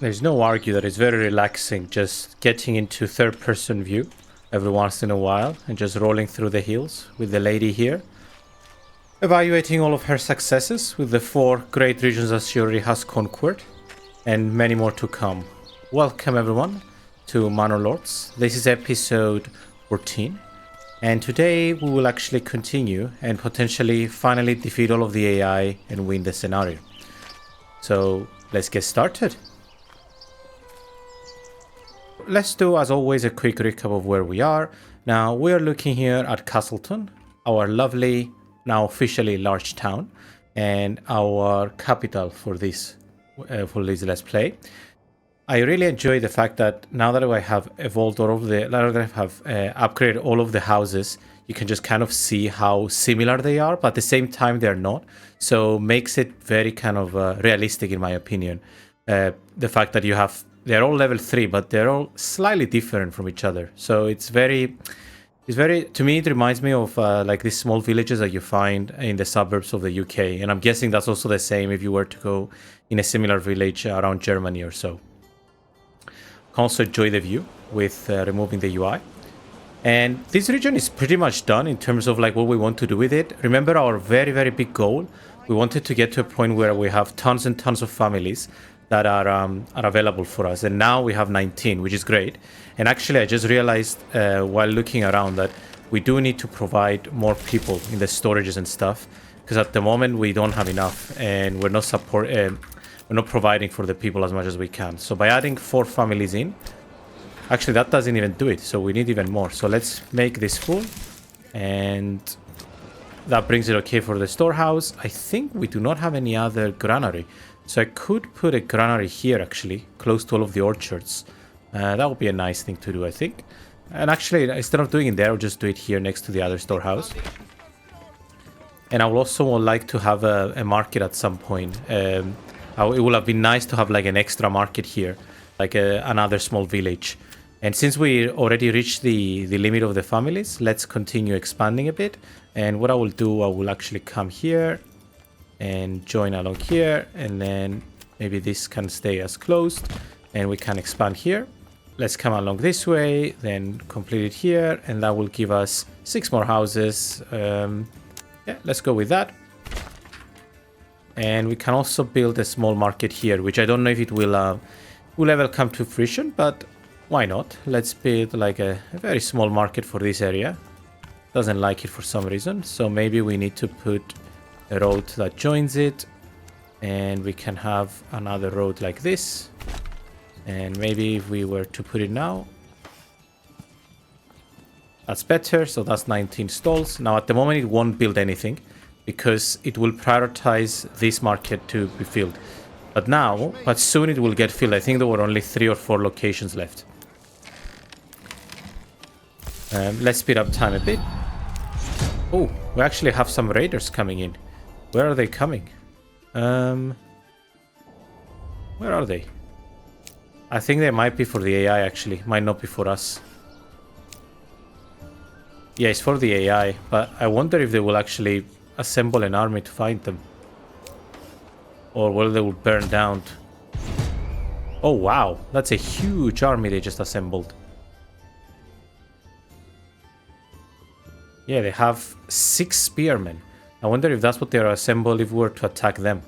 There's no argue that it's very relaxing just getting into third-person view every once in a while and just rolling through the hills with the lady here, evaluating all of her successes with the 4 great regions that she already has conquered, and many more to come. Welcome everyone to Manor Lords. This is episode 14, and today we will actually continue and potentially finally defeat all of the AI and win the scenario. So let's get started. Let's do, as always, a quick recap of where we are. Now, we are looking here at Castleton, our lovely, now officially large town, and our capital for this Let's Play. I really enjoy the fact that now that I have evolved all of the, now that I have upgraded all of the houses, you can just kind of see how similar they are, but at the same time they're not. So makes it very kind of realistic in my opinion. The fact that you have, they're all level 3, but they're all slightly different from each other. So it's very, to me, it reminds me of like these small villages that you find in the suburbs of the UK. And I'm guessing that's also the same if you were to go in a similar village around Germany or so. Can also enjoy the view with removing the UI. And this region is pretty much done in terms of like what we want to do with it. Remember our very, very big goal? We wanted to get to a point where we have tons and tons of families that are available for us, and now we have 19, which is great. And actually I just realized while looking around that we do need to provide more people in the storages and stuff, because at the moment we don't have enough and we're not providing for the people as much as we can. So by adding 4 families in, actually that doesn't even do it, so we need even more. So let's make this full, and that brings it okay for the storehouse. I think we do not have any other granary. So I could put a granary here, actually, close to all of the orchards. That would be a nice thing to do, I think. And actually, instead of doing it there, I'll just do it here next to the other storehouse. And I will also like to have a market at some point. It would have been nice to have like an extra market here, like another small village. And since we already reached the limit of the families, let's continue expanding a bit. And what I will do, I will actually come here and join along here, and then maybe this can stay as closed and we can expand here. Let's come along this way, then complete it here, and that will give us 6 more houses. Yeah, let's go with that. And we can also build a small market here, which I don't know if it will ever come to fruition, but why not? Let's build like a very small market for this area. Doesn't like it for some reason, so maybe we need to put a road that joins it, and we can have another road like this. And maybe if we were to put it now, that's better. So that's 19 stalls. Now at the moment it won't build anything because it will prioritize this market to be filled, but soon it will get filled. I think there were only 3 or 4 locations left. Let's speed up time a bit. Oh, we actually have some raiders coming in. Where are they coming? Where are they? I think they might be for the AI, actually. Might not be for us. Yeah, it's for the AI, but I wonder if they will actually assemble an army to find them. Or whether they will burn down. Oh, wow. That's a huge army they just assembled. Yeah, they have 6 spearmen. I wonder if that's what they're assembled if we were to attack them.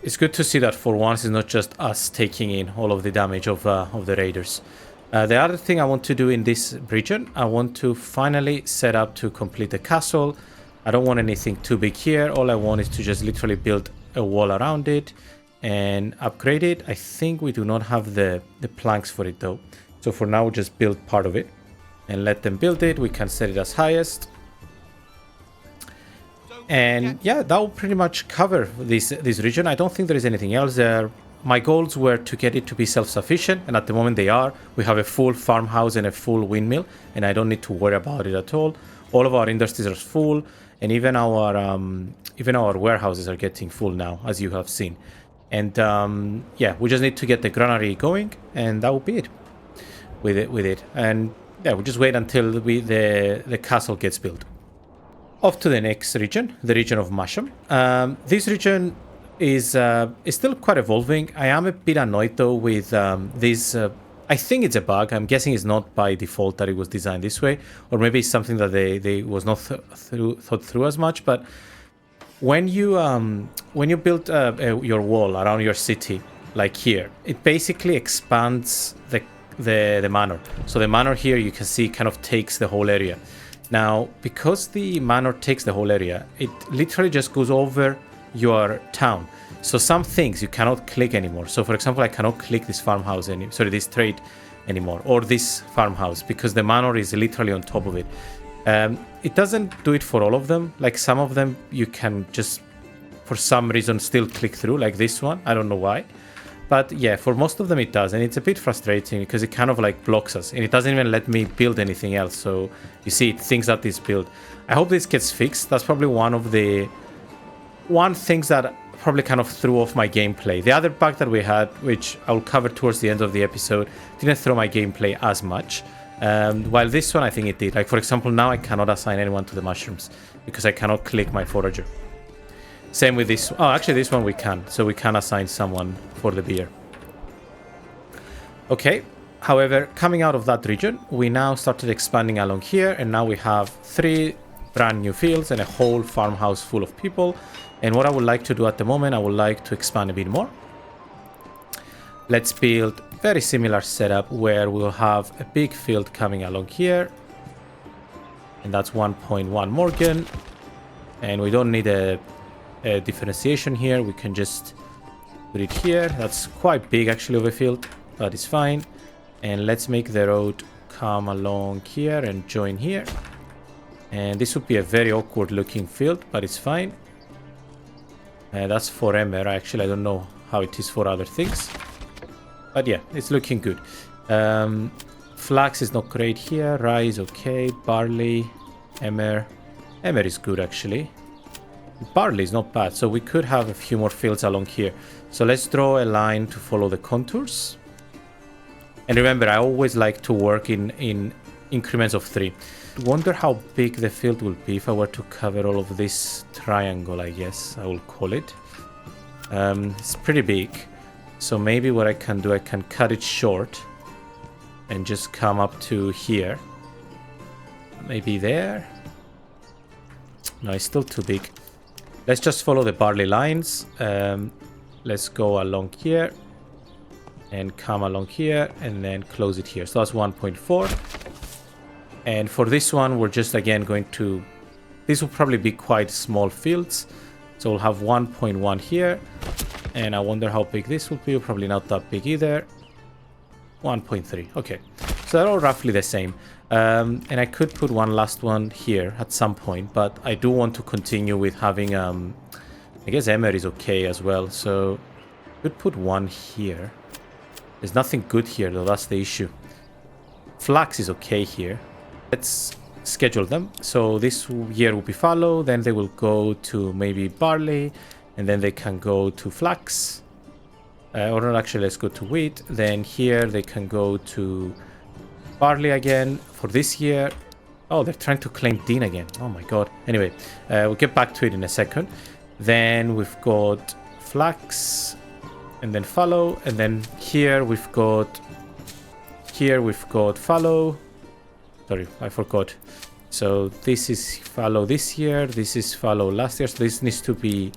It's good to see that for once it's not just us taking in all of the damage of the raiders. The other thing I want to do in this region, I want to finally set up to complete the castle. I don't want anything too big here. All I want is to just literally build a wall around it and upgrade it. I think we do not have the planks for it though. So for now, we'll just build part of it and let them build it. We can set it as highest. And yeah, that will pretty much cover this region. I don't think there is anything else there. My goals were to get it to be self-sufficient, and at the moment they are. We have a full farmhouse and a full windmill, and I don't need to worry about it at all. All of our industries are full, and even our warehouses are getting full now, as you have seen. And yeah, we just need to get the granary going, and that will be it with it. And yeah, we'll just wait until the castle gets built. Off to the next region, the region of Masham. This region is still quite evolving. I am a bit annoyed though with this. I think it's a bug. I'm guessing it's not by default that it was designed this way, or maybe it's something that they was not thought through as much. But when you build your wall around your city, like here, it basically expands the manor. So the manor here, you can see, kind of takes the whole area. Now, because the manor takes the whole area, it literally just goes over your town. So some things you cannot click anymore. So for example, I cannot click this farmhouse this trade anymore, or this farmhouse, because the manor is literally on top of it. It doesn't do it for all of them. Like some of them you can just for some reason still click through, like this one. I don't know why. But yeah, for most of them it does, and it's a bit frustrating because it kind of like blocks us, and it doesn't even let me build anything else. So you see, it thinks that this build. I hope this gets fixed. That's probably one things that probably kind of threw off my gameplay. The other bug that we had, which I'll cover towards the end of the episode, didn't throw my gameplay as much. While this one, I think it did. Like for example, now I cannot assign anyone to the mushrooms because I cannot click my forager. Same with this. Oh, actually, this one we can. So we can assign someone for the beer. Okay. However, coming out of that region, we now started expanding along here. And now we have 3 brand new fields and a whole farmhouse full of people. And what I would like to do at the moment, I would like to expand a bit more. Let's build very similar setup where we'll have a big field coming along here. And that's 1.1 Morgan. And we don't need a differentiation here. We can just put it here. That's quite big actually of a field, but it's fine. And let's make the road come along here and join here. And this would be a very awkward looking field, but it's fine. That's for Emmer. Actually, I don't know how it is for other things, but yeah, it's looking good. Flax is not great here. Rye is okay. Barley, Emmer is good actually. Barley is not bad, so we could have a few more fields along here. So let's draw a line to follow the contours. And remember, I always like to work in increments of 3. Wonder how big the field will be if I were to cover all of this triangle, I guess I will call it. It's pretty big. So maybe what I can do, I can cut it short and just come up to here. Maybe there. No, it's still too big. Let's just follow the barley lines. Let's go along here and come along here and then close it here. So that's 1.4. And for this one, we're just again going to... This will probably be quite small fields. So we'll have 1.1 here. And I wonder how big this will be. Probably not that big either. 1.3. Okay. So they're all roughly the same. And I could put one last one here at some point, but I do want to continue with having, I guess Emmer is okay as well, so I could put one here. There's nothing good here though, that's the issue. Flax is okay here. Let's schedule them. So this year will be fallow, then they will go to maybe barley, and then they can go to flax. Or not, actually, let's go to wheat. Then here they can go to barley again for this year. Oh, they're trying to claim Dean again. Oh my god. Anyway, we'll get back to it in a second. Then we've got flax and then fallow, and then here we've got fallow. Sorry, I forgot. So this is fallow this year, this is fallow last year. So this needs to be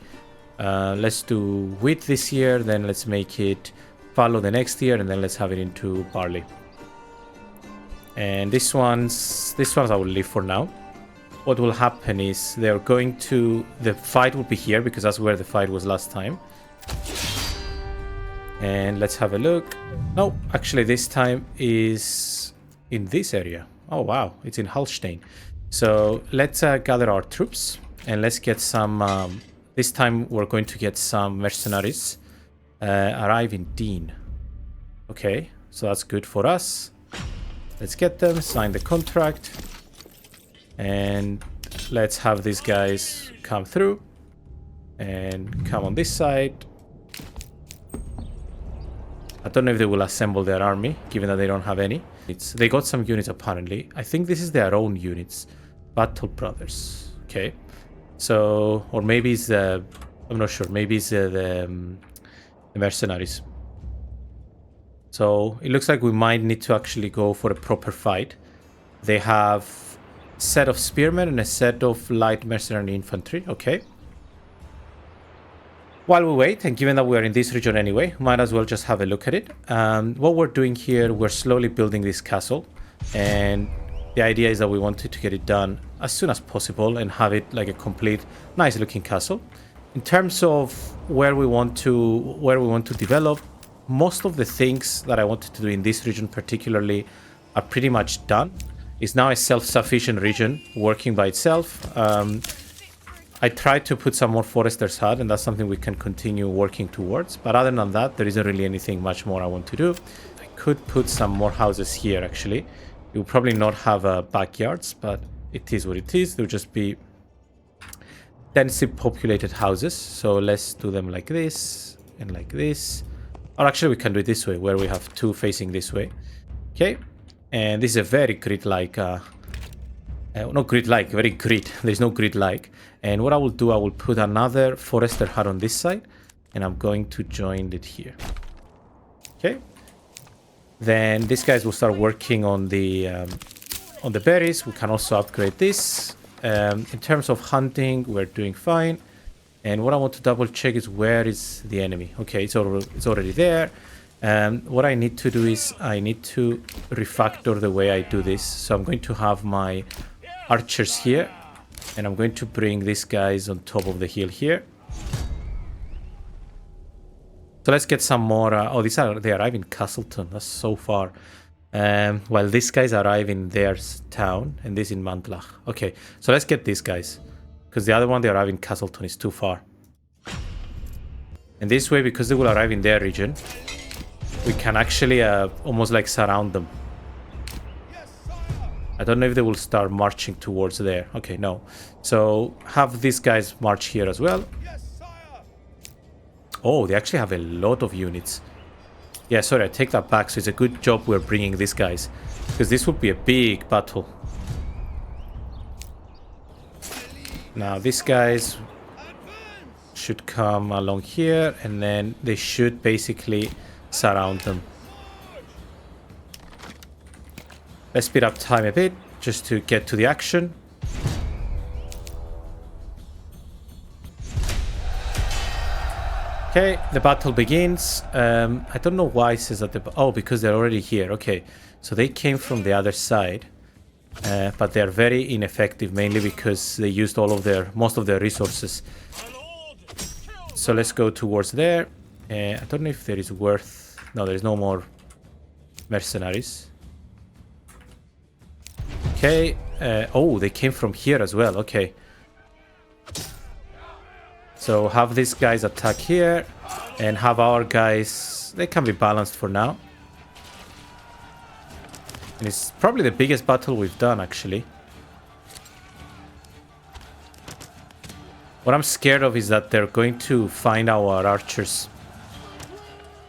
let's do wheat this year, then let's make it fallow the next year, and then let's have it into barley. And this one's I will leave for now. What will happen is they're going to... The fight will be here because that's where the fight was last time. And let's have a look. No, actually this time is in this area. Oh wow, it's in Hallstein. So let's gather our troops and let's get some... this time we're going to get some mercenaries. Arrive in Dean. Okay, so that's good for us. Let's get them, sign the contract, and let's have these guys come through and come on this side. I don't know if they will assemble their army, given that they don't have any. They got some units apparently. I think this is their own units. Battle Brothers. Okay. So, or maybe it's the I'm not sure. Maybe it's the mercenaries. So it looks like we might need to actually go for a proper fight. They have a set of spearmen and a set of light mercenary infantry. Okay. While we wait, and given that we're in this region anyway, might as well just have a look at it. What we're doing here, we're slowly building this castle. And the idea is that we wanted to get it done as soon as possible and have it like a complete, nice looking castle. In terms of where we want to develop, most of the things that I wanted to do in this region particularly are pretty much done. It's now a self-sufficient region working by itself. I tried to put some more Forester's Hut, and that's something we can continue working towards. But other than that, there isn't really anything much more I want to do. I could put some more houses here, actually. It will probably not have backyards, but it is what it is. They'll just be densely populated houses. So let's do them like this and like this. Or actually, we can do it this way, where we have two facing this way. Okay. And this is a very grid-like... not grid-like, very grid. There's no grid-like. And what I will do, I will put another Forester Hut on this side. And I'm going to join it here. Okay. Then these guys will start working on the berries. We can also upgrade this. In terms of hunting, we're doing fine. And what I want to double check is where is the enemy. Okay, it's already there. What I need to do is I need to refactor the way I do this. So I'm going to have my archers here. And I'm going to bring these guys on top of the hill here. So let's get some more... they arrive in Castleton. That's so far. While these guys arrive in their town. And this in Mantlach. Okay, so let's get these guys. Because the other one, they arrive in Castleton, is too far. And this way, because they will arrive in their region, we can actually almost like surround them. I don't know if they will start marching towards there. Okay, no. So have these guys march here as well. Oh, they actually have a lot of units. Yeah, sorry, I take that back. So it's a good job we're bringing these guys. Because this would be a big battle. Now, these guys should come along here. And then they should basically surround them. Let's speed up time a bit, just to get to the action. Okay, the battle begins. I don't know why it says that oh, because they're already here. Okay, so they came from the other side. But they're very ineffective, mainly because they used most of their resources. So let's go towards there. I don't know if there is worth... No, there is no more mercenaries. Okay. Oh, they came from here as well. Okay. So have these guys attack here. And have our guys... They can be balanced for now. And it's probably the biggest battle we've done, actually. What I'm scared of is that they're going to find our archers.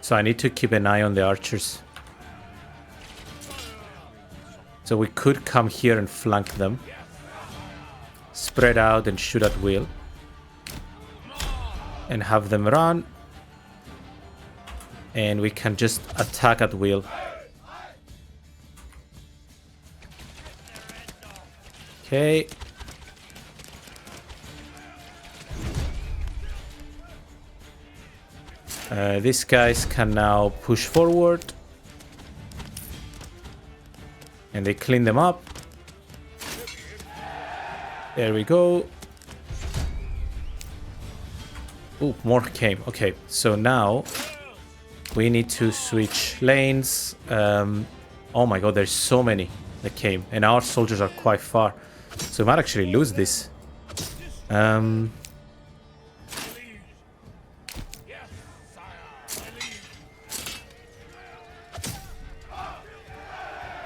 So I need to keep an eye on the archers. So we could come here and flank them. Spread out and shoot at will. And have them run. And we can just attack at will. Okay. These guys can now push forward. And they clean them up. There we go. Ooh, more came. Okay, so now we need to switch lanes. Oh my god, there's so many that came. And our soldiers are quite far. So we might actually lose this.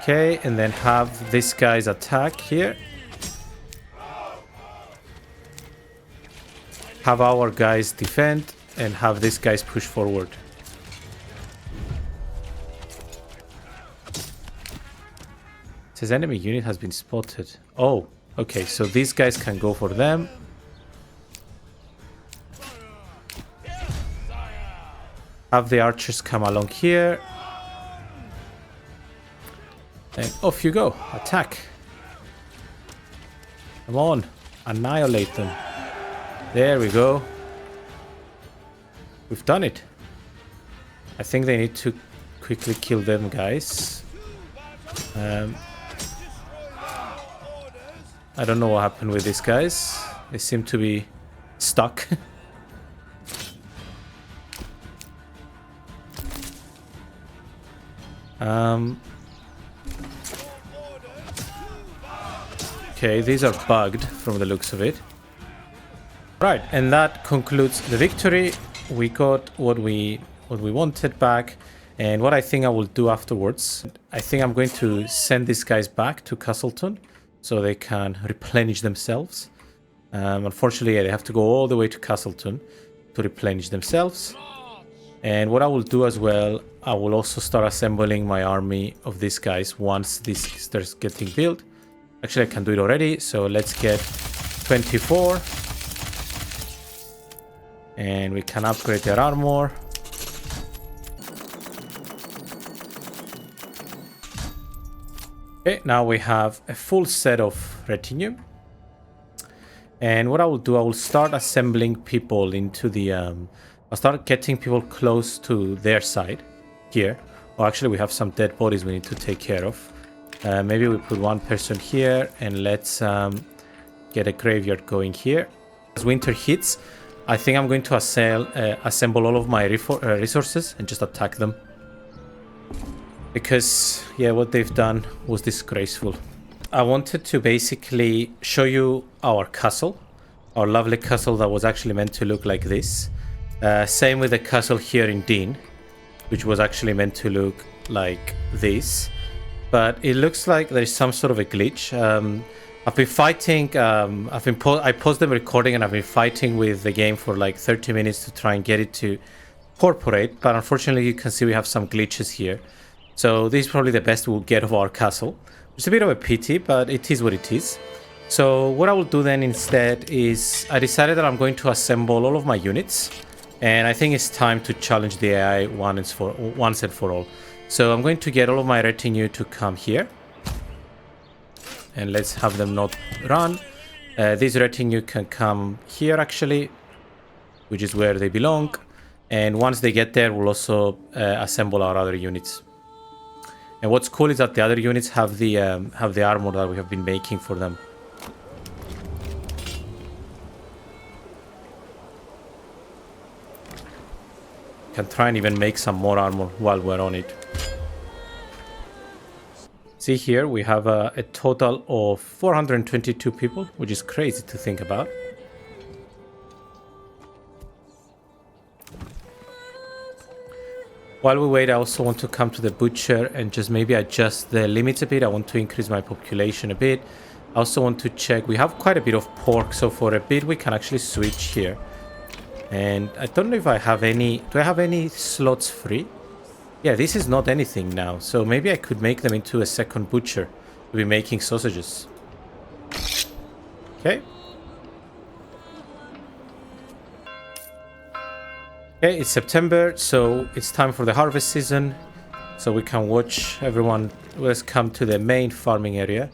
Okay, and then have these guys attack here. Have our guys defend and have these guys push forward. It says enemy unit has been spotted. Oh, okay, so these guys can go for them. Have the archers come along here. And off you go. Attack. Come on. Annihilate them. There we go. We've done it. I think they need to quickly kill them, guys. I don't know what happened with these guys. They seem to be stuck. Okay, these are bugged from the looks of it. Right, and that concludes the victory. We got what we wanted back. And what I think I will do afterwards, I think I'm going to send these guys back to Castleton so they can replenish themselves. Unfortunately, yeah, they have to go all the way to Castleton to replenish themselves. And what I will do as well, I will also start assembling my army of these guys once this starts getting built. Actually, I can do it already, so let's get 24. And we can upgrade their armor. Okay, now we have a full set of retinue. And what I will do, I will start assembling people into the... I'll start getting people close to their side here. Oh, actually, we have some dead bodies we need to take care of. Maybe we put one person here and let's get a graveyard going here. As winter hits, I think I'm going to assemble all of my resources and just attack them. Because, yeah, what they've done was disgraceful. I wanted to basically show you our castle. Our lovely castle that was actually meant to look like this. Same with the castle here in Dean, which was actually meant to look like this. But it looks like there's some sort of a glitch. I've been fighting, I paused the recording and I've been fighting with the game for like 30 minutes to try and get it to incorporate. But unfortunately, you can see we have some glitches here. So this is probably the best we'll get of our castle. It's a bit of a pity, but it is what it is. So what I will do then instead is I decided that I'm going to assemble all of my units. And I think it's time to challenge the AI once and for all. So I'm going to get all of my retinue to come here. And let's have them not run. This retinue can come here actually, which is where they belong. And once they get there, we'll also assemble our other units. And what's cool is that the other units have the armor that we have been making for them. Can try and even make some more armor while we're on it. See here, we have a total of 422 people, which is crazy to think about. While we wait, I also want to come to the butcher and just maybe adjust the limits a bit. I want to increase my population a bit. I also want to check. We have quite a bit of pork, so for a bit we can actually switch here. And I don't know if I have any... Do I have any slots free? Yeah, this is not anything now. So maybe I could make them into a second butcher to be making sausages. Okay. Okay, it's September, so it's time for the harvest season. So we can watch everyone. Let's come to the main farming area.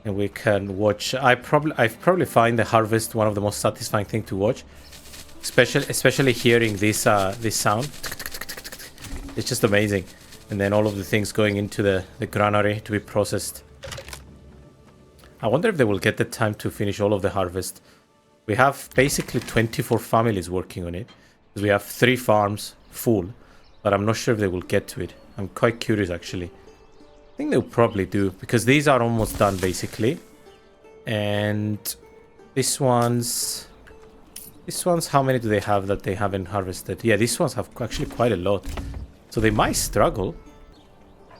And we can watch... I probably find the harvest one of the most satisfying thing to watch. Especially hearing this sound. It's just amazing. And then all of the things going into the granary to be processed. I wonder if they will get the time to finish all of the harvest. We have basically 24 families working on it. We have 3 farms full. But I'm not sure if they will get to it. I'm quite curious actually. I think they'll probably do. Because these are almost done basically. And this one's... how many do they have that they haven't harvested? Yeah, these ones have actually quite a lot. So they might struggle.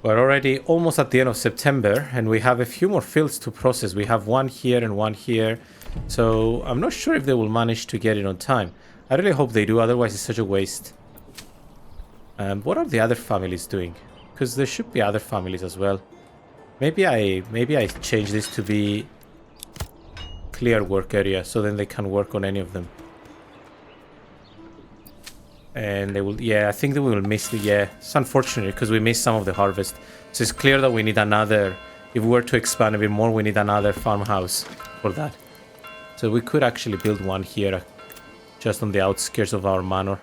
We're already almost at the end of September and we have a few more fields to process. We have one here and one here. So I'm not sure if they will manage to get it on time. I really hope they do, otherwise it's such a waste. What are the other families doing? Because there should be other families as well. Maybe I change this to be clear work area so then they can work on any of them. And they will, yeah, I think that we will miss the, yeah, it's unfortunate because we missed some of the harvest. So it's clear that we need another, if we were to expand a bit more, we need another farmhouse for that. So we could actually build one here, just on the outskirts of our manor.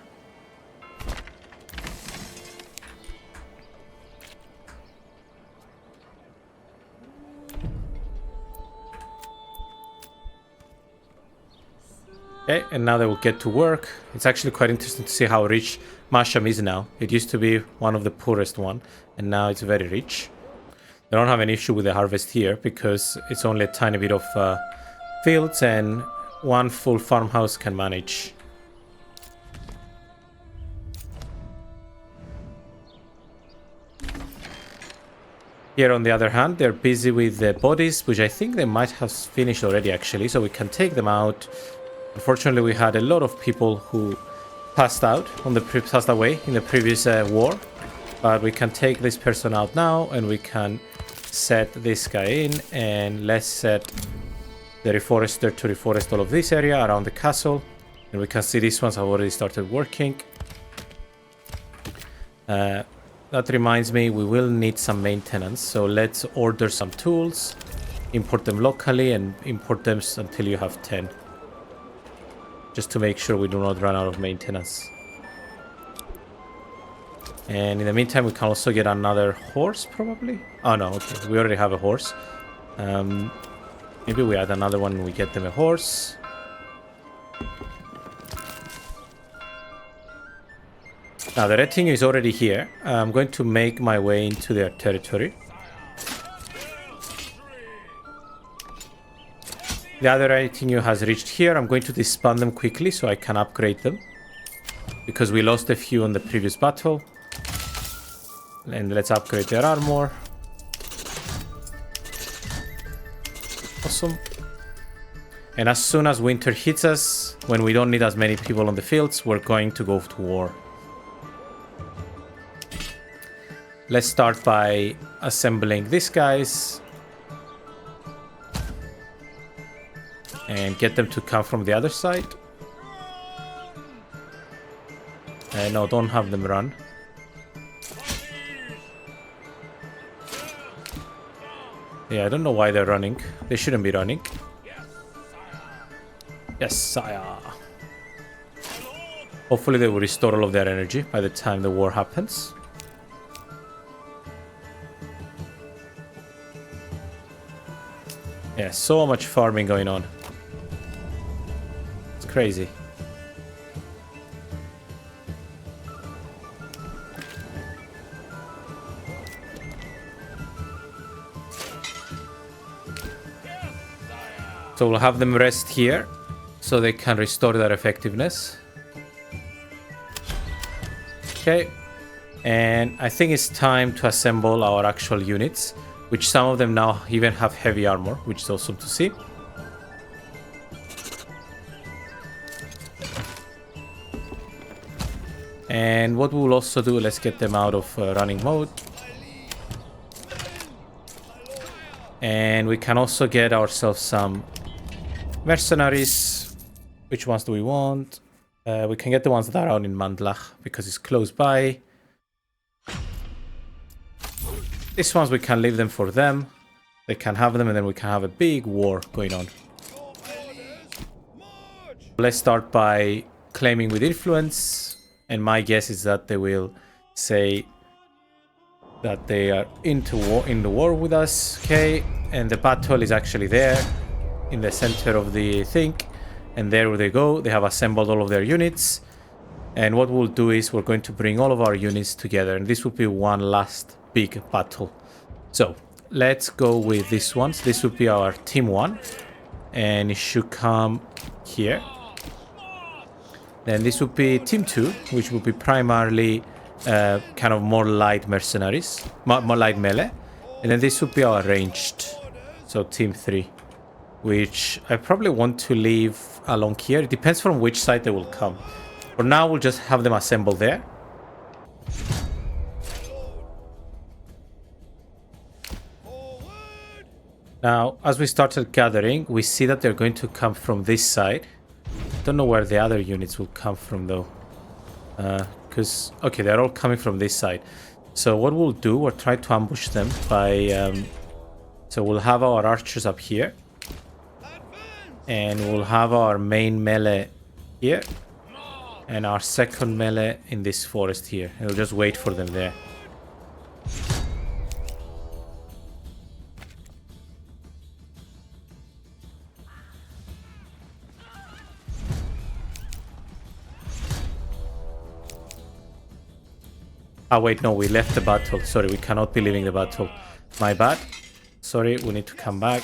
Okay, and now they will get to work. It's actually quite interesting to see how rich Masham is now. It used to be one of the poorest one, and now it's very rich. They don't have an issue with the harvest here because it's only a tiny bit of fields and one full farmhouse can manage. Here on the other hand, they're busy with the bodies, which I think they might have finished already actually, so we can take them out. Unfortunately, we had a lot of people who passed away in the previous war, but we can take this person out now, and we can set this guy in, and let's set the reforester to reforest all of this area around the castle, and we can see these ones have already started working. That reminds me, we will need some maintenance, so let's order some tools, import them locally, and import them until you have 10. Just to make sure we do not run out of maintenance. And in the meantime, we can also get another horse, probably? Oh no, okay, we already have a horse. Maybe we add another one and we get them a horse. Now the retinue is already here. I'm going to make my way into their territory. The other retinue has reached here. I'm going to disband them quickly so I can upgrade them, because we lost a few on the previous battle. And let's upgrade their armor. Awesome. And as soon as winter hits us, when we don't need as many people on the fields, we're going to go to war. Let's start by assembling these guys and get them to come from the other side. No, don't have them run. Yeah, I don't know why they're running. They shouldn't be running. Yes, sire. Hopefully they will restore all of their energy by the time the war happens. Yeah, so much farming going on. It's crazy. So we'll have them rest here so they can restore their effectiveness. Okay. And I think it's time to assemble our actual units, which some of them now even have heavy armor, which is awesome to see. And what we will also do, let's get them out of running mode. And we can also get ourselves some mercenaries. Which ones do we want? We can get the ones that are out in Mandlach because it's close by. These ones we can leave them for them. They can have them and then we can have a big war going on. Let's start by claiming with influence. And my guess is that they will say that they are in the war with us. Okay, and the battle is actually there in the center of the thing. And there they go. They have assembled all of their units. And what we'll do is we're going to bring all of our units together. And this will be one last big battle. So let's go with these ones. This will be our team 1. And it should come here. Then this would be team 2, which will be primarily kind of more light mercenaries, more light melee. And then this would be our ranged, so team 3, which I probably want to leave along here. It depends from which side they will come. For now, we'll just have them assembled there. Now, as we started gathering, we see that they're going to come from this side. Don't know where the other units will come from though. Because, okay, they're all coming from this side. So what we'll do, we'll try to ambush them by... so we'll have our archers up here. And we'll have our main melee here. And our second melee in this forest here. And we'll just wait for them there. Ah, wait, no, we left the battle. Sorry, we cannot be leaving the battle. My bad. Sorry, we need to come back.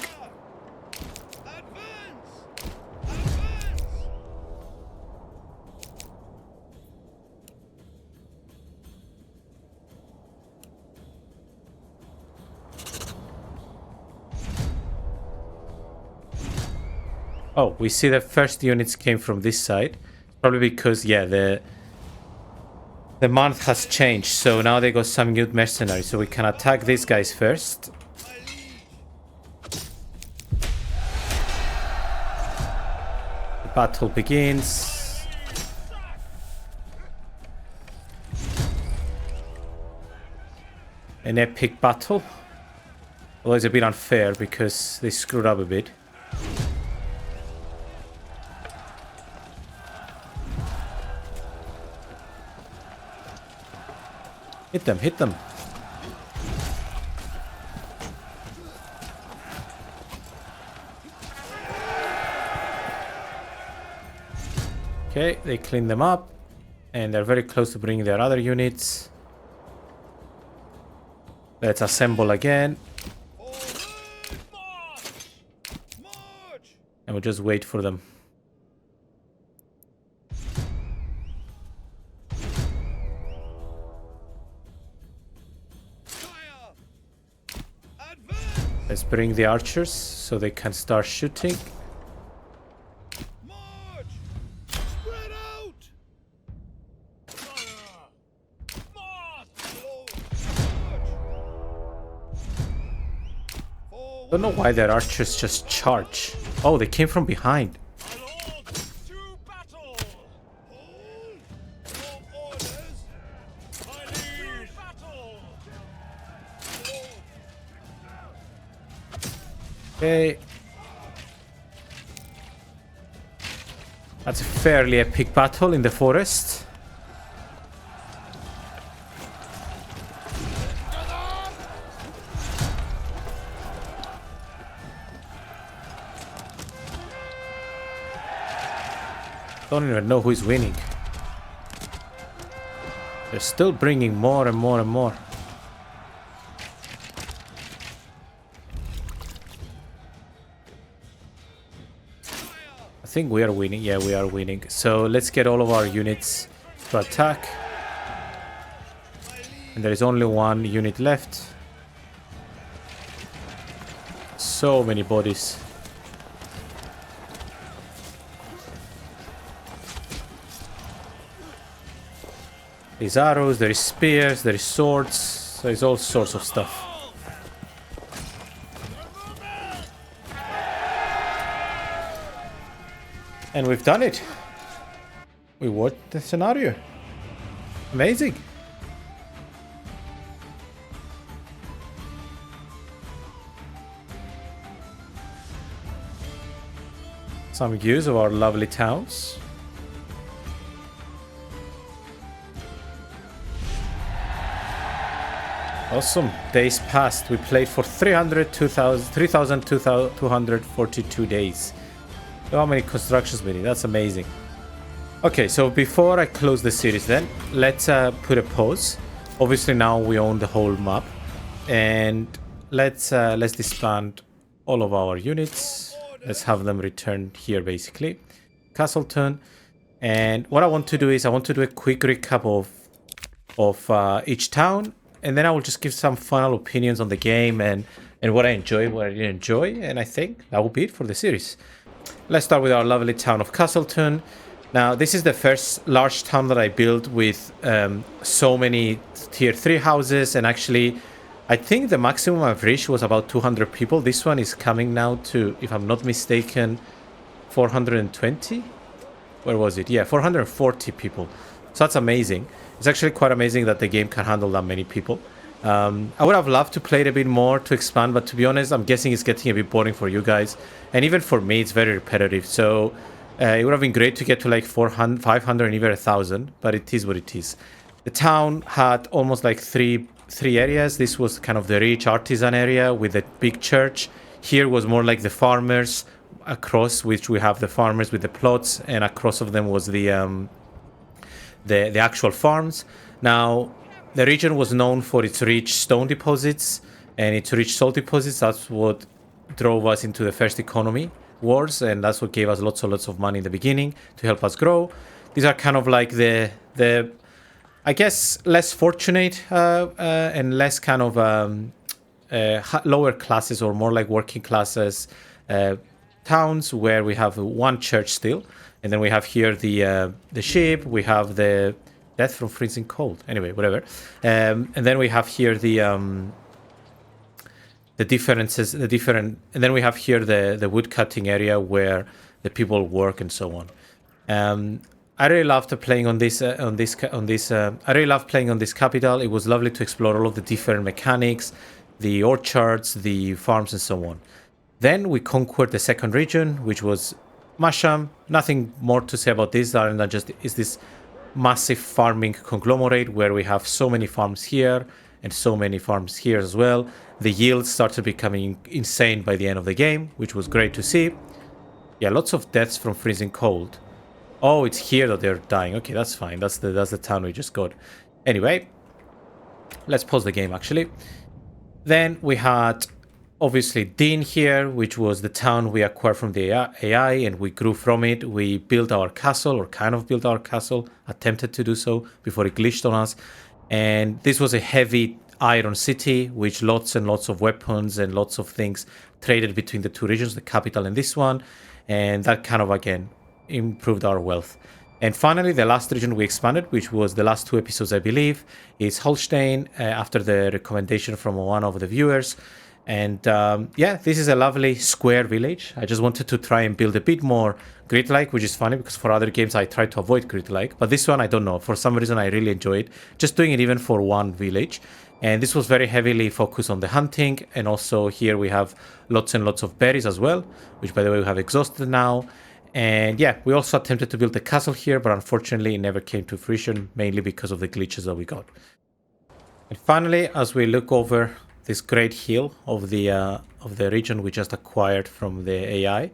Oh, we see the first units came from this side. Probably because, yeah, the month has changed, so now they got some new mercenaries, so we can attack these guys first. The battle begins. An epic battle. Although it's a bit unfair because they screwed up a bit. Hit them, hit them. Okay, they clean them up. And they're very close to bringing their other units. Let's assemble again. And we'll just wait for them. Let's bring the archers so they can start shooting. March! Spread out! Don't know why their archers just charge. Oh, they came from behind. Okay. That's a fairly epic battle in the forest. Don't even know who is winning. They're still bringing more and more and more. I think we are winning. Yeah, we are winning. So let's get all of our units to attack. And there is only one unit left. So many bodies. There's arrows, there is spears, there is swords. There's all sorts of stuff. And we've done it. We won the scenario. Amazing. Some views of our lovely towns. Awesome. Days passed. We played for 3,242 days. Look how many constructions we did. That's amazing. Okay, so before I close the series then, let's put a pause. Obviously now we own the whole map. And let's disband all of our units. Let's have them returned here basically. Castleton. And what I want to do is I want to do a quick recap of each town. And then I will just give some final opinions on the game and what I enjoyed, what I didn't enjoy. And I think that will be it for the series. Let's start with our lovely town of Castleton. Now, this is the first large town that I built with so many tier 3 houses. And actually, I think the maximum I've reached was about 200 people. This one is coming now to, if I'm not mistaken, 420. Where was it? Yeah, 440 people. So that's amazing. It's actually quite amazing that the game can handle that many people. I would have loved to play it a bit more to expand, but to be honest, I'm guessing it's getting a bit boring for you guys. And even for me, it's very repetitive. So it would have been great to get to like 400, 500 and even 1,000, but it is what it is. The town had almost like three areas. This was kind of the rich artisan area with a big church. Here was more like the farmers across, which we have the farmers with the plots, and across of them was the actual farms. Now, the region was known for its rich stone deposits and its rich salt deposits. That's what drove us into the first economy wars, and that's what gave us lots and lots of money in the beginning to help us grow. These are kind of like the I guess less fortunate and less kind of lower classes, or more like working classes towns, where we have one church still, and then we have here the ship, we have the death from freezing cold, anyway, whatever, and then we have here the differences, and then we have here the wood cutting area where the people work and so on. I really loved playing on this. I really loved playing on this capital. It was lovely to explore all of the different mechanics, the orchards, the farms, and so on. Then we conquered the second region, which was Masham. Nothing more to say about this other than just is this massive farming conglomerate where we have so many farms here and so many farms here as well. The yields started becoming insane by the end of the game, which was great to see. Yeah, lots of deaths from freezing cold. Oh, it's here that they're dying. Okay, that's fine. That's the town we just got. Anyway, let's pause the game actually. Then we had obviously Dean here, which was the town we acquired from the AI, and we grew from it. We built our castle, or kind of built our castle, attempted to do so before it glitched on us. And this was a heavy iron city, which lots and lots of weapons and lots of things traded between the two regions, the capital and this one. And that kind of, again, improved our wealth. And finally, the last region we expanded, which was the last 2 episodes, I believe, is Hallstein, after the recommendation from one of the viewers. And yeah, this is a lovely square village. I just wanted to try and build a bit more grid-like, which is funny because for other games I tried to avoid grid-like. But this one, I don't know. For some reason, I really enjoyed just doing it even for one village. And this was very heavily focused on the hunting. And also here we have lots and lots of berries as well, which, by the way, we have exhausted now. And yeah, we also attempted to build a castle here, but unfortunately it never came to fruition, mainly because of the glitches that we got. And finally, as we look over this great hill of the region we just acquired from the AI,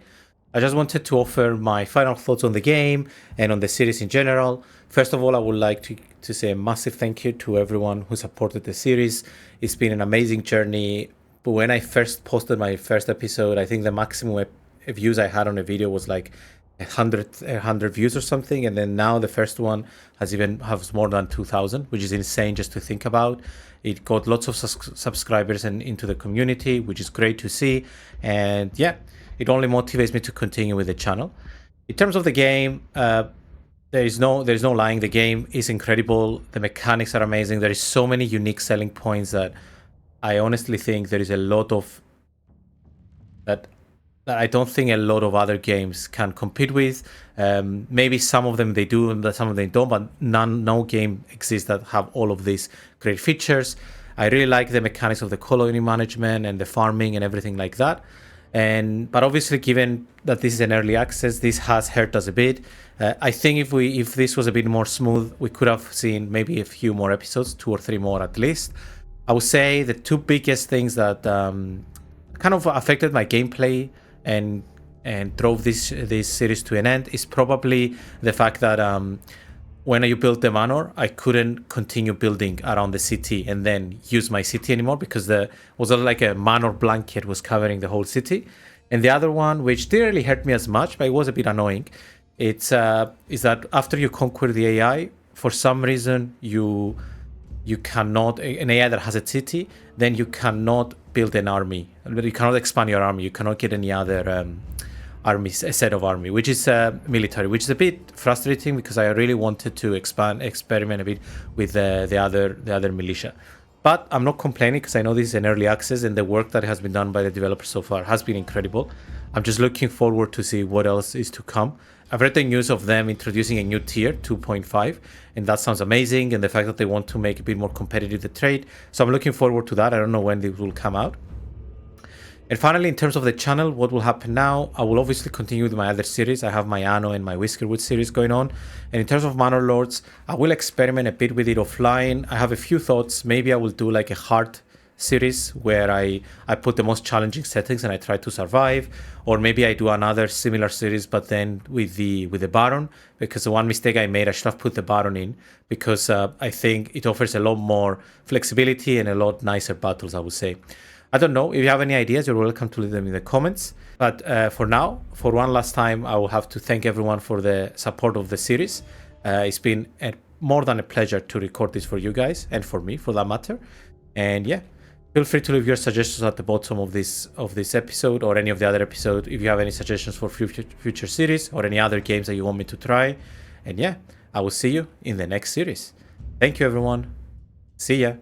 I just wanted to offer my final thoughts on the game and on the series in general. First of all, I would like to say a massive thank you to everyone who supported the series. It's been an amazing journey. But when I first posted my first episode, I think the maximum views I had on a video was like 100 views or something, and then now the first one has more than 2,000, which is insane just to think about. It got lots of subscribers and into the community, which is great to see. And yeah, it only motivates me to continue with the channel. In terms of the game, there is no lying. The game is incredible. The mechanics are amazing. There is so many unique selling points that I honestly think there is a lot of that I don't think a lot of other games can compete with. Maybe some of them they do, and some of them don't, but no game exists that have all of these great features. I really like the mechanics of the colony management and the farming and everything like that. But obviously, given that this is an early access, this has hurt us a bit. I think if this was a bit more smooth, we could have seen maybe a few more episodes, 2 or 3 more at least. I would say the 2 biggest things that kind of affected my gameplay and drove this series to an end is probably the fact that when you built the manor, I couldn't continue building around the city and then use my city anymore, because there was like a manor blanket was covering the whole city. And the other one, which didn't really hurt me as much, but it was a bit annoying, is that after you conquer the AI, for some reason you cannot, an AI that has a city, then you cannot build an army. You cannot expand your army. You cannot get any other armies, a set of army, which is military, which is a bit frustrating because I really wanted to experiment a bit with the other militia. But I'm not complaining because I know this is an early access and the work that has been done by the developers so far has been incredible. I'm just looking forward to see what else is to come I've read the news of them introducing a new tier, 2.5, and that sounds amazing. And the fact that they want to make a bit more competitive the trade. So I'm looking forward to that. I don't know when it will come out. And finally, in terms of the channel, what will happen now, I will obviously continue with my other series. I have my Anno and my Whiskerwood series going on. And in terms of Manor Lords, I will experiment a bit with it offline. I have a few thoughts. Maybe I will do like a hard series where I put the most challenging settings and I try to survive. Or maybe I do another similar series, but then with the Baron, because the one mistake I made, I should have put the Baron in, because I think it offers a lot more flexibility and a lot nicer battles, I would say. I don't know. If you have any ideas, you're welcome to leave them in the comments. But for now, for one last time, I will have to thank everyone for the support of the series. It's been more than a pleasure to record this for you guys and for me, for that matter. And yeah, feel free to leave your suggestions at the bottom of this episode or any of the other episodes if you have any suggestions for future series or any other games that you want me to try. And yeah, I will see you in the next series. Thank you, everyone. See ya.